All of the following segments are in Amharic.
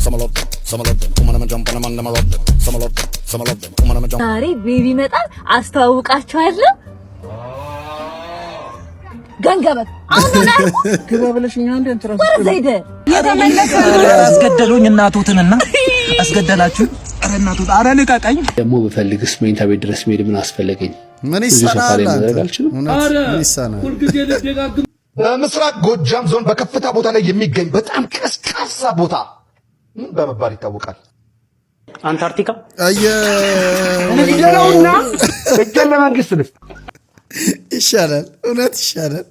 some love them. Woman I'm jump and I'm on them rock them. Some love them. Woman I'm jump. ዛሬ ቤቢ መጣል አስተዋውቃችኋለሁ። ገንገበት አሁን ነው ግባ ብለሽኛ እንደ እንትራስ ዘይደ የተመለሰ አስገደሉኝ እናቶትንና አስገደላችሁ። አረ እናቶት አረ ልቀቀኝ። ደግሞ በፈልግስ መኝታ ቤት ድረስ መሄድ ምን አስፈለገኝ? ምን ይሰራል? ምን ይሰራል? ሁልጊዜ ልደጋግም። በምስራቅ ጎጃም ዞን በከፍታ ቦታ ላይ የሚገኝ በጣም ቀዝቃዛ ቦታ ምን በመባል ይታወቃል? አንታርክቲካ። ይገለውና እጀለ መንግስት ልፍ ይሻላል፣ እውነት ይሻላል።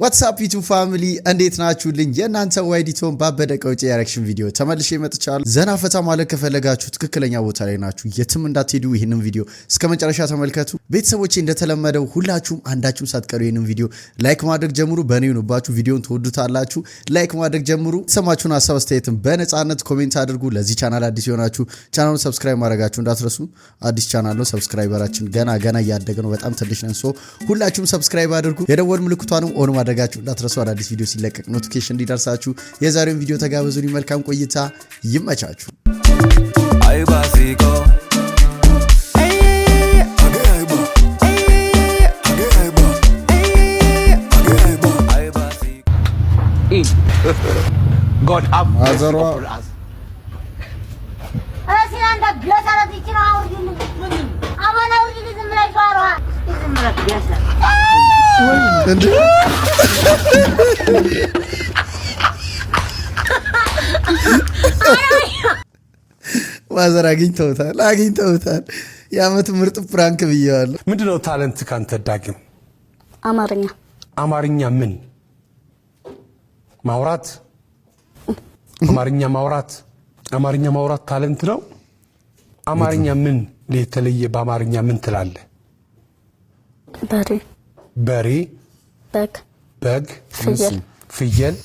ዋትስአፕ ዩቲዩብ ፋሚሊ እንዴት ናችሁልኝ? የእናንተ ዋይዲቶን ባበደ ቀውጪ ሪአክሽን ቪዲዮ ተመልሼ መጥቻለሁ። ዘና ፈታ ማለት ከፈለጋችሁ ትክክለኛ ቦታ ላይ ናችሁ። የትም እንዳትሄዱ ይህንን ቪዲዮ እስከ መጨረሻ ተመልከቱ። ቤተሰቦቼ እንደተለመደው ሁላችሁም አንዳችሁም ሳትቀሩ ይህንን ቪዲዮ ላይክ ማድረግ ጀምሩ። በእኔ ሆነባችሁ ቪዲዮን ትወዱታላችሁ። ላይክ ማድረግ ጀምሩ። ሰማችሁን ሀሳብ አስተያየትን በነፃነት ኮሜንት አድርጉ። ለዚህ ቻናል አዲስ የሆናችሁ ቻናሉን ሰብስክራይብ ማድረጋችሁ እንዳትረሱ። አዲስ ቻናል ነው። ሰብስክራይበራችን ገና እያደገ ነው። በጣም ትንሽ ነን። ሁላችሁም ሰብስክራይብ አድርጉ። የደወል ምልክቷንም ኦን ማድረጋችሁ እንዳትረሱ። አዳዲስ ቪዲዮ ሲለቀቅ ኖቲፊኬሽን እንዲደርሳችሁ። የዛሬውን ቪዲዮ ተጋበዙኝ። መልካም ቆይታ ይመቻችሁ። God have mercy upon us. ማዘር አግኝተውታል። የዓመቱ ምርጥ ፕራንክ ብየዋለሁ። ምንድነው ታለንት ካንተ ዳግም? አማርኛ ምን ማውራት? አማርኛ ማውራት ታለንት ነው። አማርኛ ምን ለተለየ? በአማርኛ ምን ትላለህ? በሬ፣ በግ፣ ፍየል፣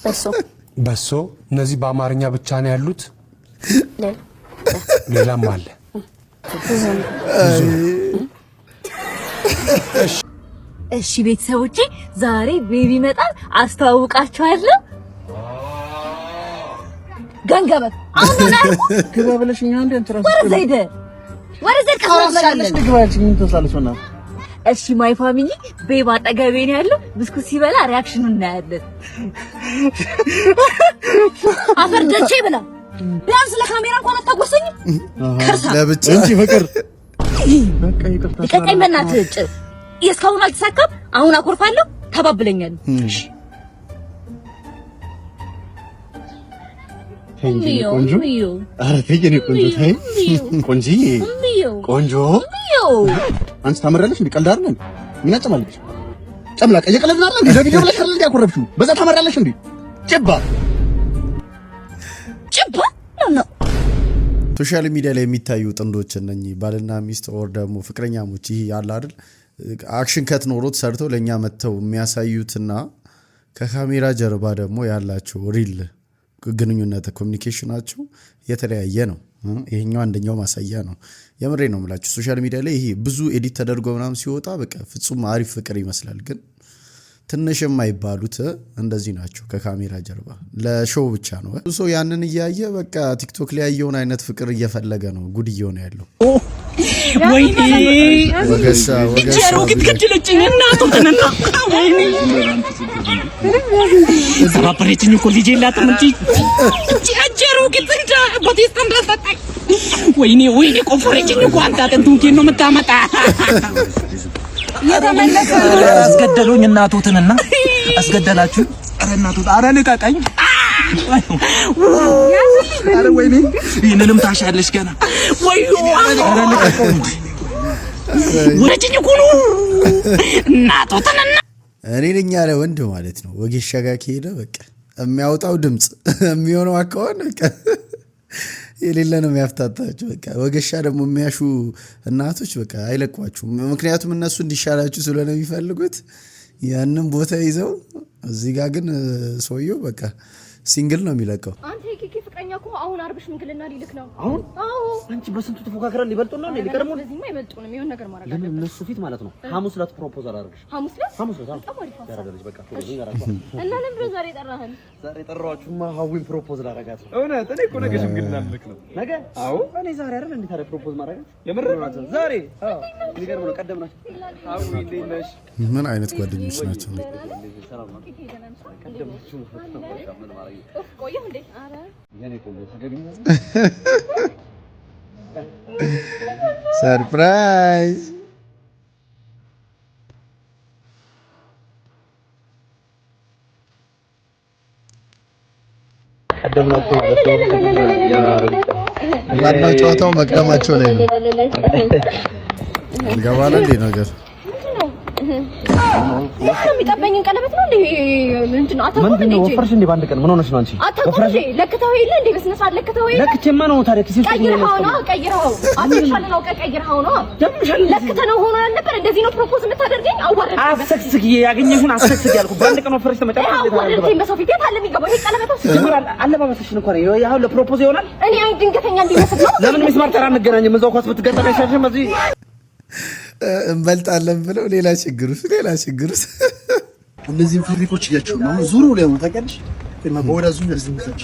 በሶ። እነዚህ በአማርኛ ብቻ ነው ያሉት? ሌላም አለ? እሺ ቤተሰቦቼ ዛሬ ቤቢ መጣል አስተዋውቃችኋለሁ። ገንገበት አሁን ነው ግባ ብለሽኛ እንደ እንትራስ ዘይደ ግባችን። እሺ ማይ ፋሚሊ ቤባ አጠገቤ ነው ያለው። ብስኩት ሲበላ ሪአክሽኑን እናያለን። አፈርደቼ ብላ ቢያንስ ለካሜራ እንኳን አታጎሰኝ። ለብቻ እንጂ ፍቅር በቃ ይቀጣኝ። በእናትህ እጭ እስካሁን አልተሳካም። አሁን አኮርፋለሁ። ተባብለኛለሁ። አንቺ ታመራለሽ እንዴ? ቀልድ አይደል? ምን አጨማለሽ? ጨምላቃ እየቀለድን አይደል እንዴ? ለቪዲዮ ብለሽ አይደል ያኮረፍሽው? በዛ ታመራለሽ እንዴ? ጭባ ነው። ሶሻል ሚዲያ ላይ የሚታዩ ጥንዶች እነኚህ ባልና ሚስት ኦር ደግሞ ፍቅረኛሞች ይሄ ያለ አይደል አክሽን ከት ኖሮት ሰርተው ለኛ መተው የሚያሳዩትና ከካሜራ ጀርባ ደግሞ ያላቸው ሪል ግንኙነት ኮሚኒኬሽናቸው የተለያየ ነው። ይሄኛው አንደኛው ማሳያ ነው። የምሬ ነው የምላችሁ። ሶሻል ሚዲያ ላይ ይሄ ብዙ ኤዲት ተደርጎ ምናምን ሲወጣ በቃ ፍጹም አሪፍ ፍቅር ይመስላል፣ ግን ትንሽ የማይባሉት እንደዚህ ናቸው። ከካሜራ ጀርባ ለሾው ብቻ ነው። ሰው ያንን እያየ በቃ ቲክቶክ ላይ ያየውን አይነት ፍቅር እየፈለገ ነው። ጉድ እየሆነ ያለው ወይኔ ወገሻ ጀሮ ግድግድልጭኝ እናቱንና ወይኔ ሰባበረችኝ እኮ ልጄ ላጥም እንጂ ጀሮ ግድንዳ በቴስታ እንዳሰጣኝ ወይኔ ቆፈረችኝ እኮ አንተ አጥንቱን ነው የምታመጣ። የተመለሰ አስገደሉኝ እናቶትንና አስገደላችሁ። አረ እናቶት አረ ልቀቀኝ። አረ ወይኔ ይሄንንም ታሻለሽ ገና። ወይዮ አረ ልቀቀኝ። ወረጭኝ እኮ ነው እናቶትንና እኔ ነኝ ያለ ወንድ ማለት ነው። ወጌሻ ጋር ከሄደ በቃ የሚያወጣው ድምጽ የሚሆነው አካውን በቃ የሌለ ነው የሚያፍታታችሁ። በቃ ወገሻ ደግሞ የሚያሹ እናቶች በቃ አይለቋችሁም። ምክንያቱም እነሱ እንዲሻላችሁ ስለሆነ የሚፈልጉት ያንን ቦታ ይዘው። እዚህ ጋር ግን ሰውየው በቃ ሲንግል ነው የሚለቀው። አንተ የኪኪ ፍቅረኛ እኮ አሁን አርብሽ ምንክልና ሊልክ ነው አሁን አዎ አንቺ በስንቱ ተፎካከረን ሊበልጡና ነው ሊቀርሙ ለዚህማ ይበልጡንም ይሁን ነገር ማድረግ አለበት ለነሱ ፊት ማለት ነው ሐሙስ ዕለት ፕሮፖዛል አደረግሽ ሐሙስ ዕለት ያረጋለች በቃ እና ለምን ዛሬ ጠራኸን ዛሬ ጠራዋችሁማ ሐዊን ፕሮፖዛል አደረጋት እውነት እኔ እኮ ነገ ሽምግልና ልክ ነው ነገ አዎ እኔ ዛሬ አይደል እንዴ ታዲያ ፕሮፖዝ ማድረግ የምር ዛሬ አዎ ሊገርም ነው ቀደምናችሁ ሐዊ እንዴት ነሽ ምን አይነት ጓደኞች ናቸው ሰላም ነው ቀደምናችሁ ምን ማድረግ ቆየሁ እንዴ አረ የኔ ቆንጆ ተገኘ ሰርፕራይዝ ዋናው ጨዋታው መቅደማቸው ላይ ነው። እንገባለ እንዴ ነገር የሚጠበኝን ቀለበት ነው እንዴ? ምንድነው? አታውቅም እንዴ? ወፈርሽ እንዴ? ባንድ ቀን ምን ሆነሽ ነው አንቺ? አታውቅም እንዴ? ለክተው የለ እንዴ? በስነ ስርዓት ለክተው የለ? ለክቼማ ነው ታዲያ ኪሴ ውስጥ ቀይረኸው ነው? አትሻለ ነው ቀይረኸው ነው? ለክተህ ነው ሆኖ ነበር። እንደዚህ ነው ፕሮፖዝ የምታደርገኝ? አዋረድ አሰክስክ ያገኘሁን አሰክስክ ያልኩ ባንድ ቀን ወፈርሽ ተመጣጣ አዋረድ በሰው ፊት አለ የሚገባው ይሄ ቀለበት ነው። ጀምራል አለባበስሽን እንኳን ያው ለፕሮፖዝ ይሆናል። እኔ አይ ድንገተኛ እንዲመስል ነው። ለምን ሚስማር ተራ እንገናኝም? እዛው ኳስ ብትገጠም አይሻልሽም? እዚህ እንበልጣለን ብለው ሌላ ችግር ውስጥ እነዚህን ፋብሪኮች እያቸው ነው ዙሩ ላይ ነው ታውቂያለሽ እና በወዳዙ እንደዚህ ምሳች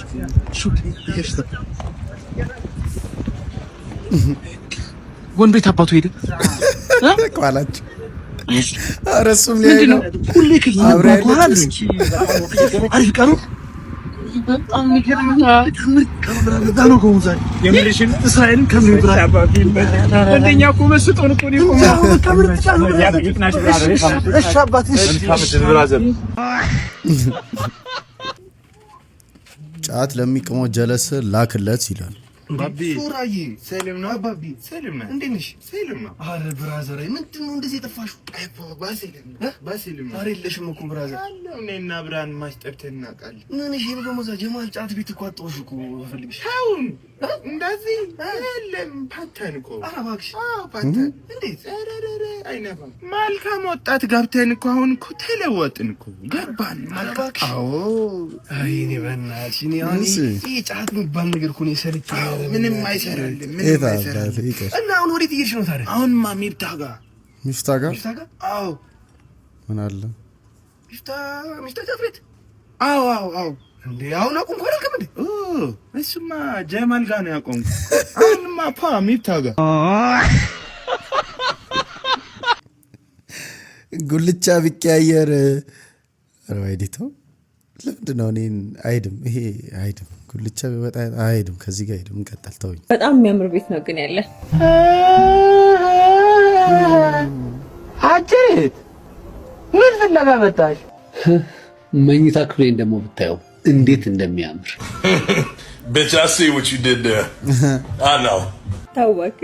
ሹት ይከሽታ ወን ቤት አባቱ ሄደ ቋላችሁ አረሱም ላይ ነው ሁሌ ከዚህ አሪፍ ቀኑ በጣም ይገርምና ታምር ነው ኮንዛይ የምልሽን እስራኤልን ከምን ብራ እንደኛ እኮ መስጦን እኮ ነው ታምር እሺ አባትሽ ጫት ለሚቀመው ጀለስ ላክለት ይላል። ባቢ ሱራዬ ሰላም ነው አባቢ ሰላም ነው እንዴት ነሽ ሰላም ነው አረ ብራዘር ምንድነው እንደዚህ የጠፋሽው ባሲልም ዛሬ የለሽም እኮ ብራዘር እኔና ብራን ማስጠርተን እናውቃለን ምን እሺ በመዛ ጀማል ጫት ቤት እኮ አጣሁሽ እኮ ፈልግሽ አሁን እንደዚህ የለም ፓተን እኮ ኧረ እባክሽ አዎ ፓተን እንዴት አረረረ አይነፋም መልካም ወጣት ገብተን እኮ አሁን እኮ ተለወጥን እኮ ገባን መልካም አዎ አይኔ በእናትሽ እኔ አሁን ይሄ ጫት የሚባል ነገር እኮ ነው ሰልች ምንም አይሰራልም ምንም አይሰራልም እና አሁን ወዴት እየሄድሽ ነው ታዲያ አሁንማ ሚፍታ ጋር አዎ ምን አለ ሚፍታ ጫት ቤት አዎ እንዴ አሁን አቁም ኮረከም እንዴ እሱማ ጀማል ጋር ነው ያቆምኩ አሁንማ ሚፍታ ጋር ጉልቻ ቢቀያየር ራይዲቶ ለምንድን ነው እኔን አይድም ይሄ አይድም ጉልቻ ቢወጣ አይድም ከዚህ ጋር አይድም እንቀጥል ተውኝ በጣም የሚያምር ቤት ነው ግን ያለ አጀት ምን ፍለጋ መጣሽ መኝታ ክፍሌን ደግሞ ብታየው እንዴት እንደሚያምር Bitch, I see what you did there. I know. ታዋቂ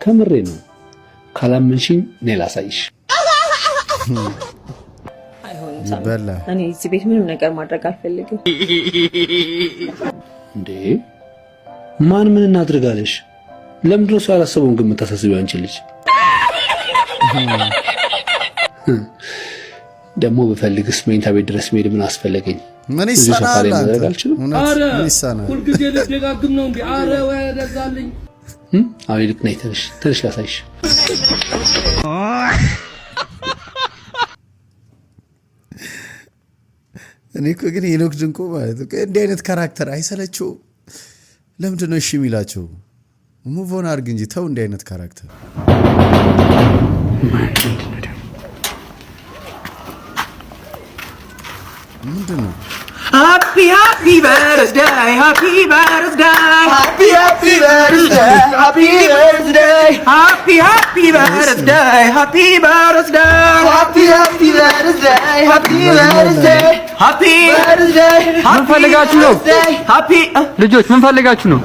ከምሬ ነው። ካላመንሽኝ እኔ ላሳይሽ። ይበላ እኔ እዚህ ቤት ምንም ነገር ማድረግ አልፈልግም። እንዴ ማን ምን እናድርጋለሽ? ለምንድን ነው ሰው ያላሰበውን ግን የምታሳስቢው አንቺ ልጅ? ደግሞ በፈልግስ መኝታ ቤት ድረስ መሄድ ምን አስፈለገኝ? ምን ይሰራል? አረ ሁልጊዜ ልደጋግም ነው እንዴ? አረ ወይ ደዛልኝ አይ ልክ ነኝ። ትንሽ ላሳይሽ። እኔ እኮ ግን ሄኖክ ድንቁ ማለት ነው እንዲህ አይነት ካራክተር አይሰለችው? ለምንድን ነው እሺ የሚላቸው? ሙቭ ኦን አድርግ እንጂ ተው እንዲህ አይነት ካራክተር ምንድን ነው? Happy birthday, happy birthday, happy birthday, happy birthday, happy birthday, happy birthday, happy birthday, happy birthday. ምን ፈልጋችሁ ነው? happy ልጆች ምን ፈልጋችሁ ነው?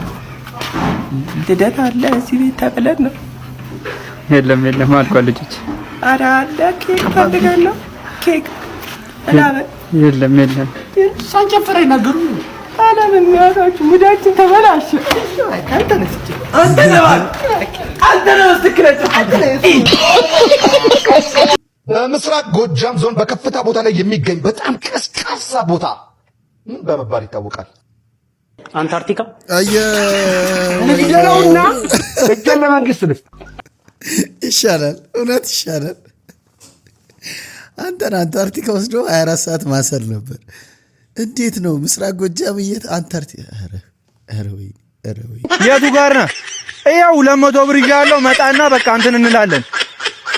ልደት አለ እዚህ ቤት ተብለን ነው። የለም አልኳል ልጆች። ኧረ አለ ኬክ ፈልጋለሁ ኬክ የለም ሳንጨፍር አይናገሩ አለም የሚያሳችሁ ሙዳችን ተበላሽ አንተ ነው ትክክለኛ በምስራቅ ጎጃም ዞን በከፍታ ቦታ ላይ የሚገኝ በጣም ቀዝቃዛ ቦታ ምን በመባል ይታወቃል? አንታርክቲካ ንገረውና እጀን ለመንግስት ልስጥ ይሻላል፣ እውነት ይሻላል። አንተን አንታርክቲካ ወስዶ 24 ሰዓት ማሰር ነበር። እንዴት ነው ምስራቅ ጎጃም የት አንታርክቲካ? ኧረ ወይ የቱ ጋር ነህ? ይኸው 200 ብር ይዣለሁ። መጣና በቃ እንትን እንላለን።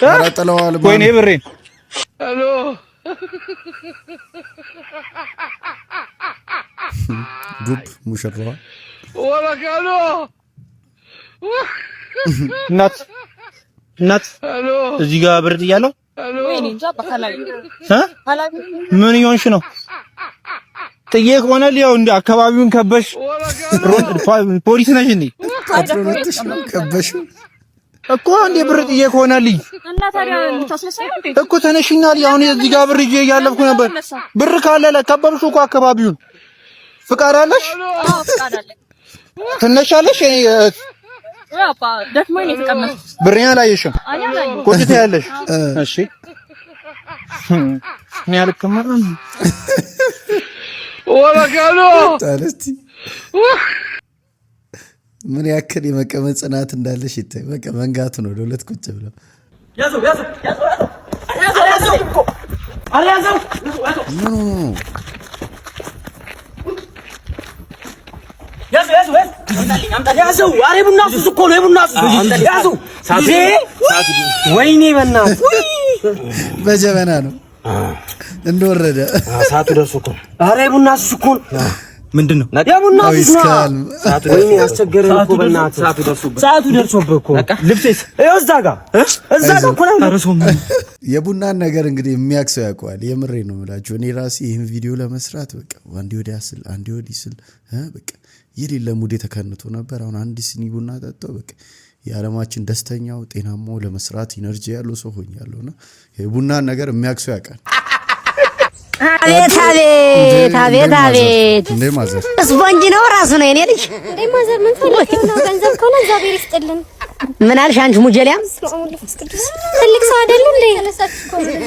ኧረ ጥለዋል። ወይኔ ብሬን። ሄሎ ዱብ ሙሽራዋ ወላካሎ እናት እዚህ ጋር ብር ጥያለሁ። ምን ይሆንሽ ነው? ጥዬ ከሆነ ሊያው እንደ አካባቢውን ከበሽ ፖሊስ ነሽ እንዴ? ከበሽ እኮ እንደ ብር ጥዬ ከሆነ ልይ እና ታዲያ ልታስነሳኝ እንዴ? እኮ ተነሽና አሁን እዚህ ጋር ብር ይዤ እያለፍኩ ነበር። ብር ካለ ለከበብሽ እኮ አካባቢውን ፍቃድ አለሽ? አዎ ፍቃድ አለኝ። ትነሻለሽ? አባ ደክሞኝ ነው የተቀመጥኩት። ብሬን አላየሽም? ቁጭ ትያለሽ። እሺ እኔ አልከመረም ወላካሎ ታለስቲ ምን ያክል የመቀመጥ ጽናት እንዳለሽ ይታይ። በቃ መንጋቱ ነው ለሁለት ቁጭ ብለው ያዘው አሬ ቡና ሱስ እኮ ነው። የቡና ሱስ ያዘው። ወይኔ በእናትህ በጀበና ነው እንደወረደ ሰዓቱ ደርሶ እኮ አሬ ቡና ሱስ እኮ ምንድነው? የቡና ሱስ ነው። ወይኔ አስቸገረኝ እኮ በእናትህ ሰዓቱ ደርሶብህ እኮ ልብሴስ ይኸው እዛ ጋር እኮ ነው። የቡናን ነገር እንግዲህ የሚያክሰው ያውቀዋል። የምሬ ነው የምላችሁ። እኔ ራሴ ይህን ቪዲዮ ለመስራት በቃ አንዴ ወዲያ ስል አንዴ ወዲህ ስል በቃ የሌለ ሙድ ተከንቶ ነበር። አሁን አንድ ሲኒ ቡና ጠጣው በቃ የዓለማችን ደስተኛው ጤናማው ለመስራት ኢነርጂ ያለው ሰው ሆኛለሁና የቡናን ነገር የሚያክሰው ያውቃል። አቤት እንዴ ማዘር ስፖንጅ ነው ራሱ ነው የኔ ልጅ። እንዴ ማዘር ምን ፈልገው ነው? ገንዘብ ከሆነ እግዚአብሔር ይስጥልን። ምን አልሽ አንቺ ሙጀሊያም? ትልቅ ሰው አይደል እንዴ?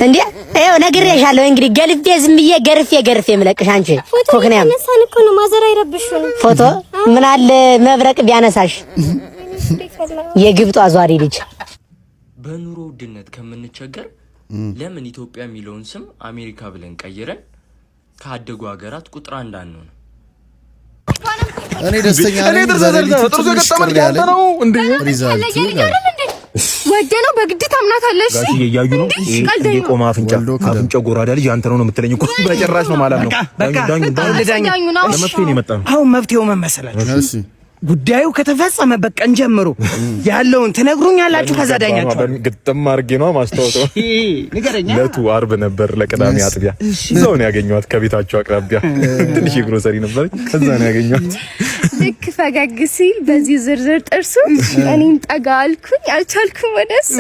እንዴ ይኸው ነግሬሻለሁ። እንግዲህ ገልፌ ዝም ብዬ ገርፌ የምለቅሽ አንቺ ኮክንያም ነሳን እኮ ነው። ማዘር አይረብሹን። ፎቶ ምን አለ መብረቅ ቢያነሳሽ የግብጧ አዟሪ ልጅ። በኑሮ ውድነት ከምንቸገር ለምን ኢትዮጵያ የሚለውን ስም አሜሪካ ብለን ቀይረን ካደጉ ሀገራት ቁጥር አንድ አንሆን? እኔ ደስተኛ ነኝ። ትንሽ ቅር ያለኝ ሪዛልቱ ወደ ነው በግድ ታምናታለሽ። ጋሽ እያዩ ነው የቆማ አፍንጫ ጎራዳ ልጅ አንተ ነው የምትለኝ እኮ በጭራሽ ነው ማለት ነው። ለመፍትሄ ነው የመጣው። አሁን መፍትሄው ምን መሰላችሁ? ጉዳዩ ከተፈጸመ በቀን ጀምሮ ያለውን ትነግሩኛላችሁ። ከዛ ዳኛችሁ ግጥም አድርጌ ነው ማስታወቂያው። ለቱ አርብ ነበር ለቅዳሜ አጥቢያ እዛው ነው ያገኘኋት። ከቤታቸው አቅራቢያ ትንሽ ግሮሰሪ ነበር፣ ከዛ ነው ያገኘኋት። ልክ ፈገግ ሲል በዚህ ዝርዝር ጥርሱ እኔን ጠጋ አልኩኝ፣ አልቻልኩም ወደሱ።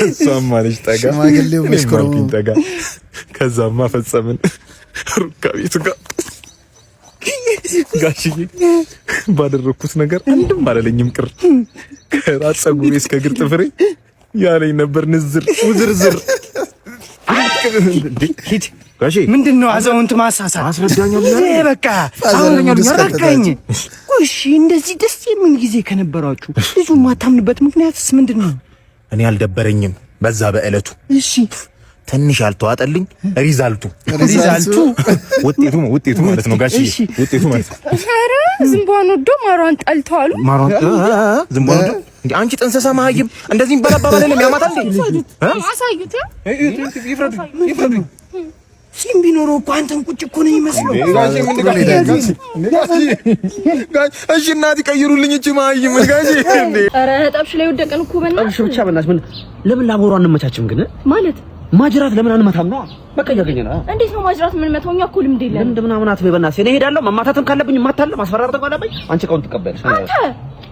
እሷም ማለች ጠጋ ሽማግሌው መስከረም ጠጋ። ከዛማ ፈጸምን ሩካቤቱ ጋር ጋሽዬ ባደረኩት ነገር አንድም አላለኝም ቅር። ከራስ ፀጉሬ እስከ እግር ጥፍሬ ያለኝ ነበር ንዝር ውዝርዝር። ጋሽ ምንድነው አዛውንት ማሳሳት? አስረዳኛው በቃ አሁንኛው ረካኝ። እሺ እንደዚህ ደስ የሚል ጊዜ ከነበራችሁ ልጁ ማታምንበት ምክንያትስ ምንድነው? እኔ አልደበረኝም በዛ በእለቱ። እሺ ትንሽ አልተዋጠልኝ ሪዛልቱ ውጤቱ ማለት ነው ጋሽ ውጤቱ ማለት ነው። ኧረ ዝምቧን ወዶ ማሯን ጠልተዋሉ። ማሯን ዝምቧን ወዶ እንዴ አንቺ ጥንሰሳ ማህይም እንደዚህ በለባባለ ነው ያማታል እንዴ? አሳዩት ይፍረዱ ሲም ቢኖረው እኮ አንተን ቁጭ እኮ ነው የሚመስለው። እሺ እናት ይቀይሩልኝ እቺ ማህይም ጋሽ እንዴ። ኧረ ጠብሽ ላይ ወደቀን እኮ ጠብሽ ብቻ በእናትሽ ምን ለምን ላቦሯ አንመቻችም ግን ማለት ማጅራት ለምን አንመታም ነው? በቃ ያገኘና እንዴት ነው ማጅራት ምን መተውኛ እኮ ልምድ የለም። ልምድ ምናምን አትበይ በእናትሽ። እኔ ሄዳለሁ መማታትም ካለብኝ እማታለሁ፣ ማስፈራራት ካለብኝ አንቺ ቀውን ትቀበልሽ። አንተ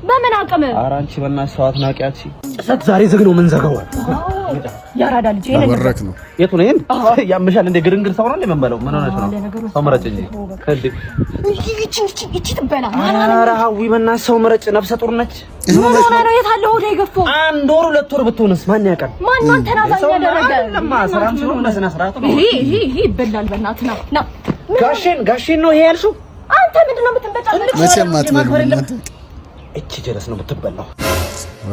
በምን አቅም? ኧረ አንቺ በእናትሽ ሰው አትናቂያት። ጥሰት ዛሬ ዝግ ነው ምን ዘጋው? ያራዳ ልጅ ይሄን ወረክ ነው የቱ ነው? ያምሻል እንደ ግርንግር ሰው ነው እንደ መንበለው ምን ሆነሽ ነው? ሰው መረጭ እንጂ ከልድ እቺ ትበላ። ኧረ ሀዊ በእናትሽ ሰው መረጭ ነፍሰ ጡር ነች። ምን ሆነ ነው የታለ ወደ ይገፋው? አንድ ወር ሁለት ወር ብትሆንስ ማን ያውቃል? ማን ተናዛኝ ያደረገ? ለማ ሰላም ሲሆን በስነ ስርዓት ነው። ይሄ ይበላል። በእናትህ ና ጋሼን ነው ይሄ ያልሽው? አንተ ምንድነው የምትበጫበጭ? መቼም አትበሉም አንተ። እቺ ጀለስ ነው የምትበላው።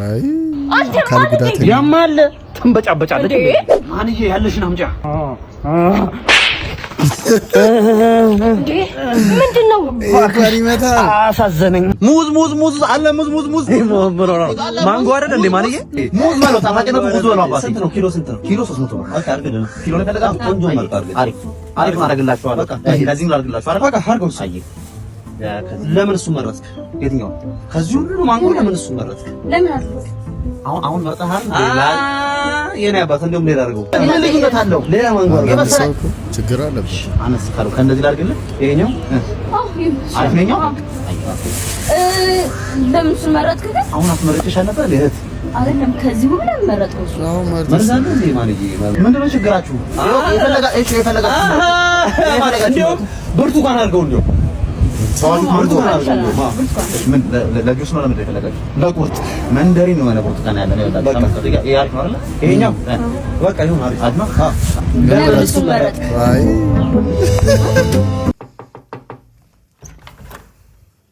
አይ አካል ጉዳት ያማል ትንበጫበጫለች። ማንዬ ያለሽን አምጫ። እንዴ ምንድነው? አካል ይመታል። አሳዘነኝ። ሙዝ አለ ሙዝ ማንጎ አይደል እንዴ ማንዬ? ሙዝ ማለት ጣፋጭ ነው። ሙዝ ነው አባቴ። ስንት ነው ኪሎ? ስንት ነው ኪሎ? 300 ብር። በቃ አርገን ኪሎ ነው ፈለጋችሁ? ቆንጆ መልካም አሪፍ ማድረግላችኋለሁ። በቃ ከዚህም ላድርግላችሁ። በቃ አርገው ሳይ ለምን እሱ መረጥክ? የትኛው ከዚህ ሁሉ ማንጎ ለምን እሱ መረጥክ? ለምን አልኩት? አሁን መጣሃል ሌላ የኔ አባት እንደውም ሌላ አድርገው። ምን ልዩነት አለው? ሌላ ማንጎ አድርገው። ችግር አለበት። አነስ ካለው ከእንደዚህ ላድርግልህ። ይሄኛው አሪፍ ነኛው። ለምን እሱ መረጥክ? ግን አሁን አትመረጥሽ ነበር ለእህት አይደለም። ከዚህ ሁሉ ለምን መረጥከው? አሁን መርዛሉ እንዴ ማንዬ? ምንድነው ችግራችሁ? የፈለጋ እንደውም ብርቱካን አድርገው እንደው ምን ለጁስ ነው? ለምን የፈለጋችሁ? ለቁርጥ መንደሪን ነው ማለት ብርቱካን ያለ ነው ያለው። ተመከተ ያሪፍ ነው አይደል? ይሄኛው በቃ ይሁን አሪፍ አድማ። ለምን እሱ መረጥክ? አይ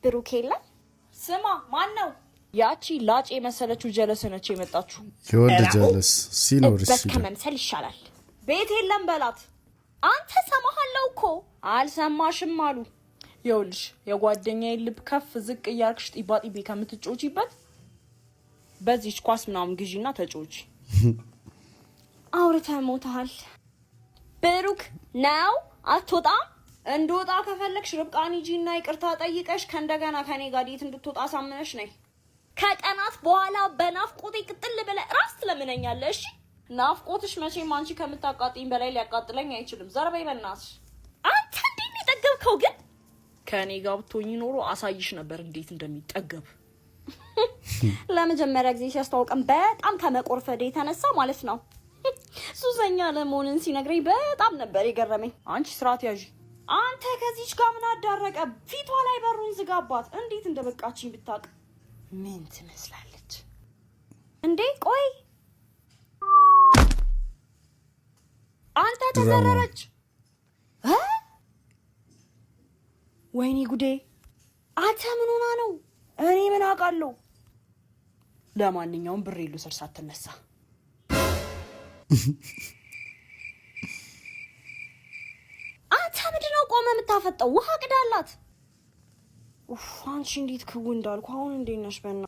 ብሩኬላ ስማ፣ ማን ነው ያቺ ላጭ የመሰለችው ጀለስ ነች የመጣችሁ? የወንድ ጀለስ ሲኖር ከመምሰል ይሻላል። ቤት የለም በላት። አንተ ሰማሃለው እኮ አልሰማሽም አሉ። ይኸውልሽ የጓደኛዬን ልብ ከፍ ዝቅ እያልክሽ ጢባጢቤ ከምትጮቺበት በዚህች ኳስ ምናምን ግዢና ተጮቺ። አውርተህ ሞተሃል። ብሩክ ነው አትወጣም? እንደወጣ ከፈለግሽ ርብቃን ሂጂና ይቅርታ ጠይቀሽ ከእንደገና ከኔ ጋር ዴት እንድትወጣ ሳምነሽ ነይ። ከቀናት በኋላ በናፍቆቴ ቅጥል ብለህ ራስ ትለምነኛለሽ። ናፍቆትሽ መቼም አንቺ ከምታቃጥኝ በላይ ሊያቃጥለኝ አይችልም። ዘርበይ በእናትሽ። አንተ እንዴት ነው የጠገብከው ግን? ከኔ ጋር ብትሆኚ ኖሮ አሳይሽ ነበር እንዴት እንደሚጠገብ። ለመጀመሪያ ጊዜ ሲያስተዋውቀን በጣም ከመቆርፈድ የተነሳ ማለት ነው ሱሰኛ ለመሆንን ሲነግረኝ በጣም ነበር የገረመኝ። አንቺ ስርዓት ያዢ። አንተ ከዚች ጋር ምን አዳረቀ? ፊቷ ላይ በሩን ዝጋባት። እንዴት እንደበቃችኝ ብታውቅ። ምን ትመስላለች እንዴ? ቆይ አንተ ተዘረረች። ወይኔ ጉዴ! አንተ ምን ሆና ነው? እኔ ምን አውቃለሁ? ለማንኛውም ብር ይሉ ሰርሳት ተነሳ። አንተ ምንድነው ቆመ የምታፈጠው? ውሃ ቅዳላት። አንቺ እንዴት ክው እንዳልኩ። አሁን እንዴት ነሽ? በእና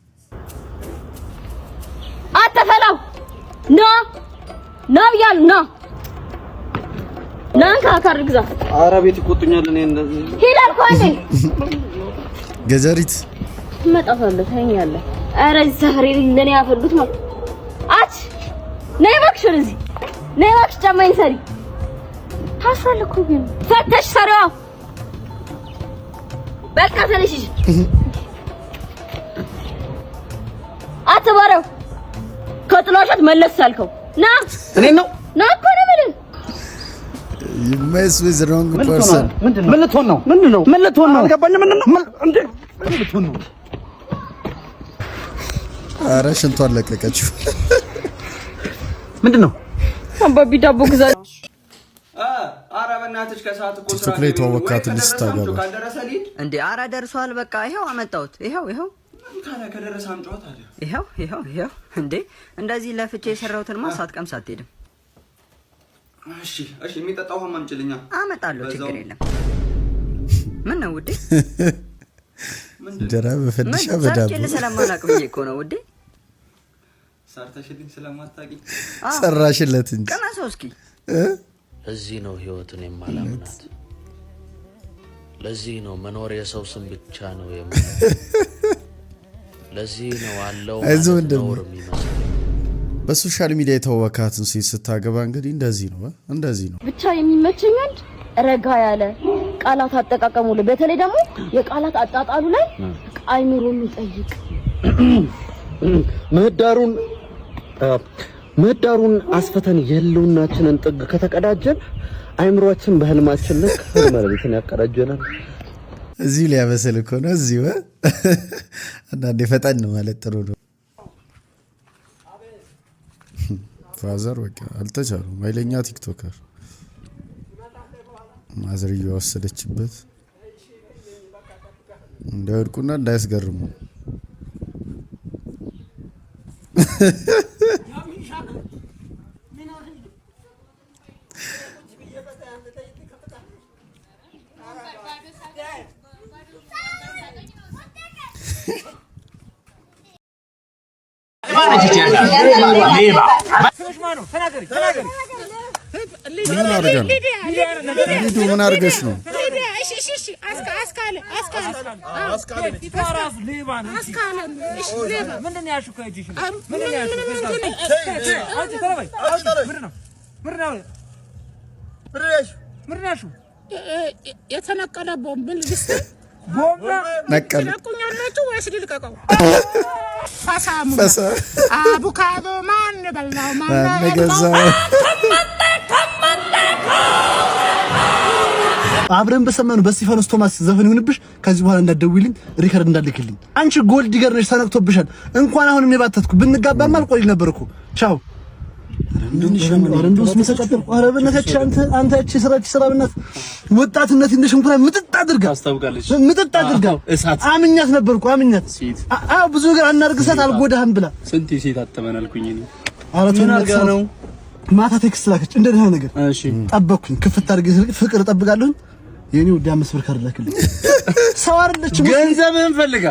አትፈላው። ና ብያለሁ። ና ካካር ግዛ። ኧረ ቤት ይቆጡኛል። እኔ እንደዚህ ሄድ አልኩህ አንዴ። ገዘሪት ትመጣለህ ታኛለህ። ኧረ እዚህ ሰፈር ለኔ ያፈሉት ማለት ነይ እባክሽ፣ ወደዚህ ነይ እባክሽ። ጫማዬን ሰሪ። ታስራለህ እኮ ግን ፈተሽ ሰሪዋ። በቃ ተነሽ። አትባረው። ከጥላሻት መለስ ሳልከው ና። እኔ ነው ና እኮ ነው የምልህ። You mess with the wrong person. ምን ልትሆን ነው? ምን ልትሆን ነው? አልገባኝም። ምን ነው እንዴ? ምን ልትሆን ነው? ኧረ ሽንቷን ለቀቀችው። ምንድነው? አባቢ ዳቦ ግዛ። ኧረ በእናትሽ ከሰዓት እኮ ቲክቶክ ላይ ተወካት ልስታገባ እንዴ? ኧረ ደርሷል። በቃ ይሄው አመጣሁት። ይሄው ታዲያ ከደረሰ አምጪዋ ታዲያ። ይሄው እንዴ! እንደዚህ ለፍቼ የሰራሁትንማ ሳትቀምስ አትሄድም። እሺ የሚጠጣው ውሃ አምጪልኛ። አመጣለሁ፣ ችግር የለም። ምን ነው ውዴ? እንጀራ በፈንዲሻ በዳቦ ስለማላውቅ ብዬሽ እኮ ነው ውዴ። ሰርተሽልኝ ስለማታውቂ ሰራሽለት እንጂ። ቀመሰው እስኪ። እዚህ ነው ህይወትን የማላምናት። ለዚህ ነው መኖር የሰው ስም ብቻ ነው የምለው። ለዚህ ነው አለው ነው የሚመስለው። በሶሻል ሚዲያ የተወካትን ሴት ስታገባ እንግዲህ እንደዚህ ነው ብቻ የሚመቸኝ አንድ ረጋ ያለ ቃላት አጠቃቀሙ ላይ በተለይ ደግሞ የቃላት አጣጣሉ ላይ አይምሮ የሚጠይቅ ምህዳሩን አስፈተን የለውናችንን ጥግ ከተቀዳጀን አይምሮአችን በህልማችን ልክ ህልመለቤትን ያቀዳጀናል። እዚህ ሊያበሰል እኮ ነው። እዚህ አንዳንዴ ፈጠን ማለት ጥሩ ነው። ፋዘር በቃ አልተቻሉም። ኃይለኛ ቲክቶከር ማዝርያ ወሰደችበት። እንዳይወድቁና እንዳያስገርሙ ምን አድርገሽ ነው? የተነቀለ ቦምብ ነቀል አቮካዶ ማን በላው? ማን ገዛው? አብረን በሰማነው በስቲፋኖስ ቶማስ ዘፈን ይሁንብሽ። ከዚህ በኋላ እንዳትደውይልኝ፣ ሪከርድ እንዳልክልኝ። አንቺ ጎልድ ዲገር ነሽ፣ ተነክቶብሻል። እንኳን አሁን እኔ ባተትኩ ብንጋባማ አልቆይ ነበር እኮ። ቻው እንደውስ መሰቀጥል አረብነከች አንተ እቺ ስራ ብናት ወጣትነት እንደሽ እንኳን ምጥጥ አድርጋ አስታውቃለች። ምጥጥ አድርጋ እሳት አምኛት ነበርኩ አምኛት። አዎ ብዙ ነገር አናርግሳት አልጎዳህም ብላ ስንት ሴት አተመናልኩኝ እኔ። ምን አርጋ ነው ማታ ቴክስት ላከች እንደዚህ ነገር። እሺ ጠበቅኩኝ፣ ክፍት አድርጌ ፍቅር እጠብቃለሁ። የኔ ወዲያ 5 ብር ካርድ ላክልኝ። ሰው አይደለችም። ገንዘብህን ፈልጋ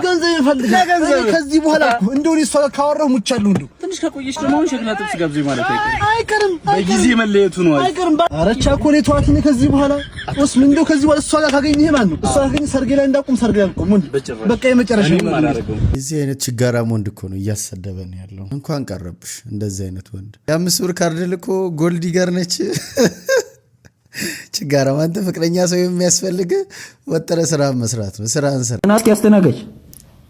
ከዚህ በኋላ እንደው እሷ ካወራሁ ሙቻለሁ። እንደው ትንሽ ከቆየሽ ደግሞ ሸክላ ጥብስ ጋብዘኝ ማለት አይቀርም። በጊዜ መለየቱ ነው አይቀርም። ኧረ ቻኮሌት ዋት ነው ከዚህ በኋላ ወስ ምን እንደው ከዚህ በኋላ እሷ ጋር ካገኘህ ማን ነው? እሷ ካገኘ ሰርጌ ላይ እንዳቆም ሰርጌ ላይ አልቆም። በቃ የመጨረሻ እዚህ አይነት ችጋራም ወንድ እኮ ነው እያሰደበን ያለው። እንኳን ቀረብሽ እንደዚህ አይነት ወንድ። የ5 ብር ካርድ ልኮ ጎልድ ዲገር ነች። ችጋራ አንተ ፍቅረኛ ሰው የሚያስፈልግ ወጠረ ስራ መስራት ነው። ስራ አንሰራ እናት ያስተናገጅ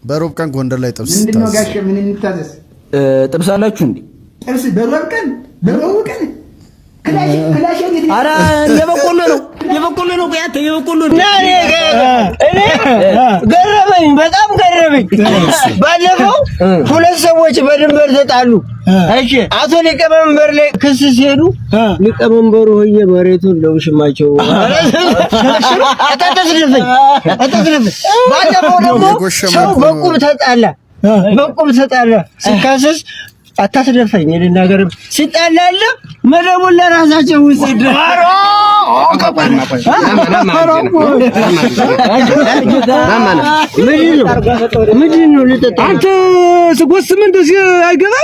በሮብ ቀን ጎንደር ላይ ጥብስ ምንድነው ጋሽ? ምን እንታዘዝ? ጥብስ አላችሁ እንዴ? ጥብስ በሮብ ቀን ክላሽ ኧረ የበቆሎ ነው ቆያተ የበቆሎ ነው። እኔ ገረመኝ፣ በጣም ገረመኝ። ባለፈው 2 ሰዎች በድንበር ተጣሉ። እሺ አቶ ሊቀመንበር ላይ ክስ ሲሄዱ ሊቀመንበሩ ሆየ መሬቱን ለውሽማቸው አታስደፈኝ። ባለፈው ደግሞ ሰው በቁም ተጣላ ሲካሰስ አታስደፈኝ ልናገር ሲጣላለ መደቡን ለራሳቸው ውስጥ ድራሮ ምንድነው ልጠጣ አንተ ስጎስም እንደዚህ አይገባ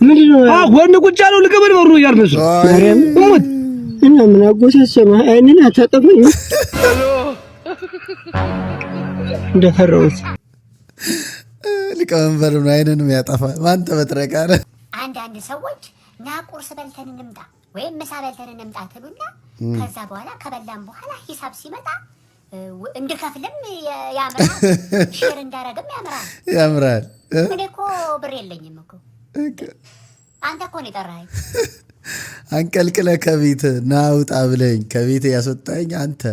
ምንድነው ጎን ቁጭ ያለው ልቀበል በሩ ያርበሱ እሙት እና ምን አጎሳሰማ አይንን አታጠፈኝ እንደፈራውት ሊቀመንበር ነው አይንንም ያጠፋል። ማን ተበትረቃረ አንዳንድ ሰዎች ና ቁርስ በልተን እንምጣ ወይም ምሳ በልተን እንምጣ ትሉና ከዛ በኋላ ከበላን በኋላ ሂሳብ ሲመጣ እንድከፍልም ያምራል፣ ሼር እንዳረግም ያምራል። እኔ እኮ ብር የለኝም እኮ አንተ እኮ ነው የጠራኸኝ። አንቀልቅለ ከቤት ና ውጣ ብለኝ ከቤት ያስወጣኝ አንተ።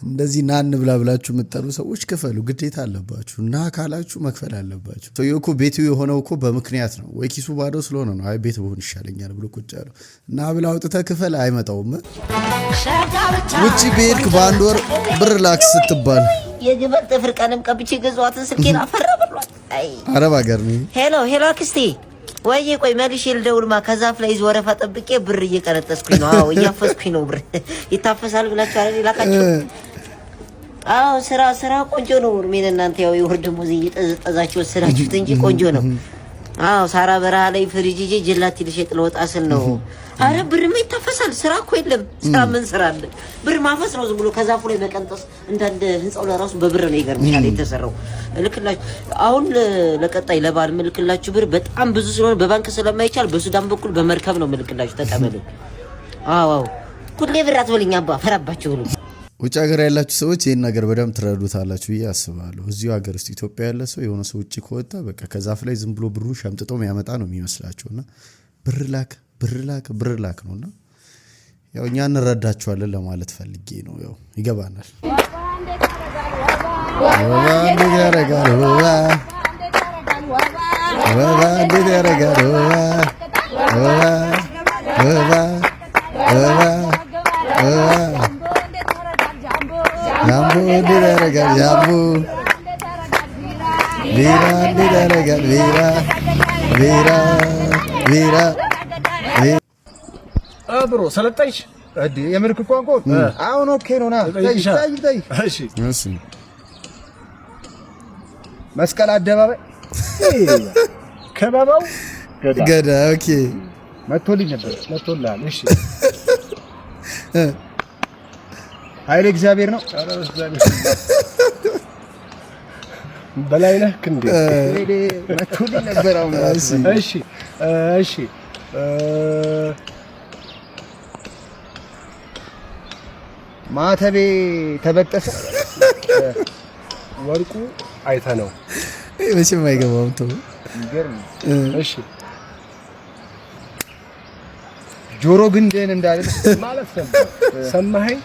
እንደዚህ ናን ብላ ብላችሁ የምትጠሩ ሰዎች ክፈሉ፣ ግዴታ አለባችሁ። እና ካላችሁ መክፈል አለባችሁ። ሰውየው እኮ ቤቱ የሆነው እኮ በምክንያት ነው። ወይ ኪሱ ባዶ ስለሆነ ነው። አይ ቤት ብሆን ይሻለኛል ብሎ ቁጭ ያለው እና ብላ አውጥተህ ክፈል አይመጣውም። ውጪ በሄድክ በአንድ ወር ብር ላክ ስትባል የግበት ጥፍር ቀለም ቀብቼ ገዛዋትን ስልኬን አፈራ ብሏል። አይ አረብ ሀገር ነው። ሄሎ አክስቴ ወይ ቆይ መልሼ ልደውልማ። ከዛፍ ላይ ወረፋ ጠብቄ ብር እየቀረጠስኩኝ ነው። አዎ እያፈስኩኝ ነው። ብር ይታፈሳል ብላችሁ አይደል ይላካችሁ? አዎ ስራ ቆንጆ ነው። ምን እናንተ ያው የወር ደሞዝ እየጠዘጠዛችሁ ወሰዳችሁት እንጂ ቆንጆ ነው። አዎ ሳራ በረሃ ላይ ፍሪጅ ይዤ ጀላቲ ልሸጥ ለወጣ ስል ነው። አረ ብርማ ይታፈሳል። ስራ እኮ የለም። ስራ ምን ስራ አለ? ብር ማፈስ ነው ዝም ብሎ ከዛፉ ላይ መቀንጠስ። እንዳንድ ህንጻው ለራሱ በብር ነው ይገርምሻል የተሰራው። ልክላችሁ አሁን ለቀጣይ ለባል ምልክላችሁ ብር በጣም ብዙ ስለሆነ በባንክ ስለማይቻል በሱዳን በኩል በመርከብ ነው ምልክላችሁ። ተቀበሉ። አዎ ሁሌ ብር አትበልኝ አባ ፈራባችሁ ነው። ውጭ ሀገር ያላችሁ ሰዎች ይሄን ነገር በደንብ ትረዱታላችሁ ብዬ አስባለሁ። እዚሁ ሀገር ውስጥ ኢትዮጵያ ያለ ሰው የሆነ ሰው ውጭ ከወጣ በቃ ከዛፍ ላይ ዝም ብሎ ብሩ ሸምጥጦ የሚያመጣ ነው የሚመስላችሁና ብር ላክ ነውና ያው እኛ እንረዳችኋለን ለማለት ፈልጌ ነው። ያው ይገባናል። እንዴት ያረጋል እንዴት ያረጋል ያምቦ እንዴት ያረጋል ያምቦ ብሮ ሰለጣይሽ እዲ የምልክት ቋንቋ አሁን ኦኬ ነው ና ታይ እሺ እሺ መስቀል አደባባይ ከበባው ገዳ ኦኬ መቶልኝ ነበር መቶላል እሺ ኃይለ እግዚአብሔር ነው ኧረ እግዚአብሔር በላይ ነህ ክንዴ መቶልኝ ነበር አሁን እሺ እሺ ማተቤ ተበጠሰ ወርቁ አይተ ነው መቼም አይገባም ተው ይገርም እሺ ጆሮ ግንድህን እንዳለ ማለት ሰማኸኝ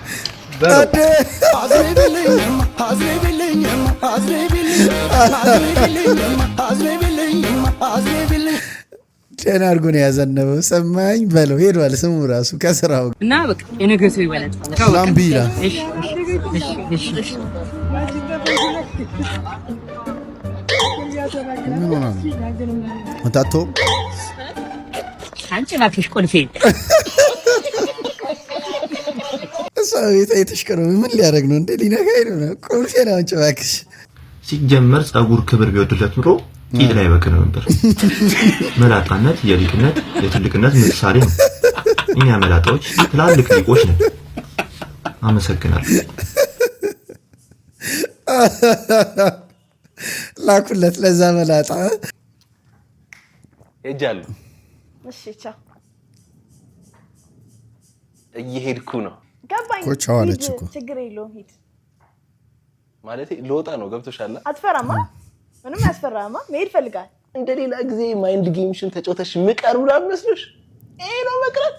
ጤና አድርጎ ነው ያዘነበው። ሰማኝ በለው ሄዷል። ስሙ ራሱ ከስራው እና በቃ የነገ ሰው ይበላል። ላምቢላ ምን ሆነ ነው ወጣቶ አንቺ እባክሽ ቁልፌ ሰው የተሽከረው ምን ሊያደርግ ነው እንዴ? ሊነካኝ ነው። ቁልፌ ነው አንቺ እባክሽ። ሲጀመር ጸጉር ክብር ቢወድለት ኑሮ ቂጥ ላይ በቅን ነበር። መላጣነት የሊቅነት የትልቅነት ምሳሌ ነው። እኛ መላጣዎች ትላልቅ ሊቆች ነን። አመሰግናለሁ። ላኩለት ለዛ መላጣ ሄጃለሁ። እሺ ቻው። እየሄድኩ ነው። ገባኝ። ኮቻው አለች እኮ ችግር የለውም ሂድ። ማለቴ ልወጣ ነው። ገብቶሻል? አትፈራማ? ምንም ያስፈራማ? መሄድ ፈልጋል። እንደሌላ ጊዜ ማይንድ ጌምሽን ተጫውተሽ ምቀርቡ ላመስልሽ? ይሄ ነው መቅረት።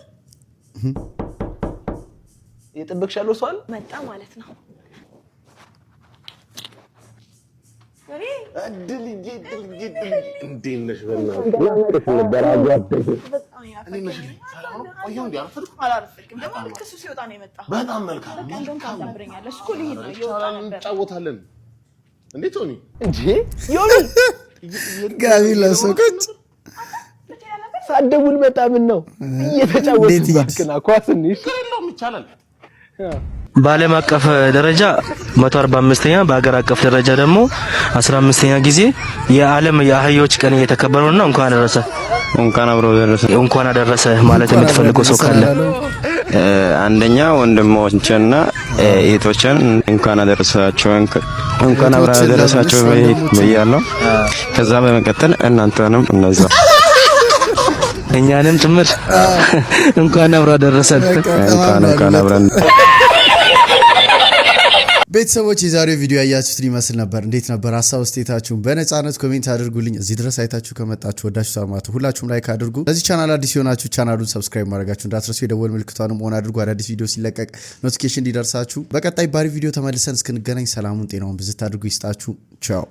የጠበቅሻለሁ ሰው አለ መጣ ማለት ነው። እንዴት ነሽ? በእናትሽ ነበር አጓደኝ በጣም መልካም እንጫወታለን። እንዴት ሆኒ እንጂ ዮኒ ጋቢ ለሶከች ሳደውል መጣ። ምን ነው እየተጫወቱ ባክና ኳስንሽ ነው ይቻላል። በዓለም አቀፍ ደረጃ 145ኛ በአገር አቀፍ ደረጃ ደግሞ 15ኛ ጊዜ የዓለም የአህዮች ቀን እየተከበረ ነው። እንኳን አደረሰ እንኳን አደረሰ ማለት የምትፈልገው ሰው ካለ አንደኛ ወንድሞቼና እህቶቼን እንኳን አደረሳችሁ እንኳን አደረሳችሁ ብያለሁ። ከዛ በመቀጠል እናንተንም እነዛ እኛንም ጭምር እንኳን አብሮ አደረሰን እንኳን አብረን ቤተሰቦች የዛሬው ቪዲዮ ያያችሁት ሊመስል ነበር። እንዴት ነበር? ሀሳብ አስተያየታችሁን በነፃነት ኮሜንት አድርጉልኝ። እዚህ ድረስ አይታችሁ ከመጣችሁ ወዳችሁ ታማቱ ሁላችሁም ላይክ አድርጉ። ለዚህ ቻናል አዲስ የሆናችሁ ቻናሉን ሰብስክራይብ ማድረጋችሁ እንዳትረሱ። የደወል ምልክቷንም ኦን አድርጉ። አዳዲስ ቪዲዮ ሲለቀቅ ኖቲፊኬሽን እንዲደርሳችሁ። በቀጣይ ባሪ ቪዲዮ ተመልሰን እስክንገናኝ ሰላሙን ጤናውን ብዝት አድርጉ ይስጣችሁ። ቻው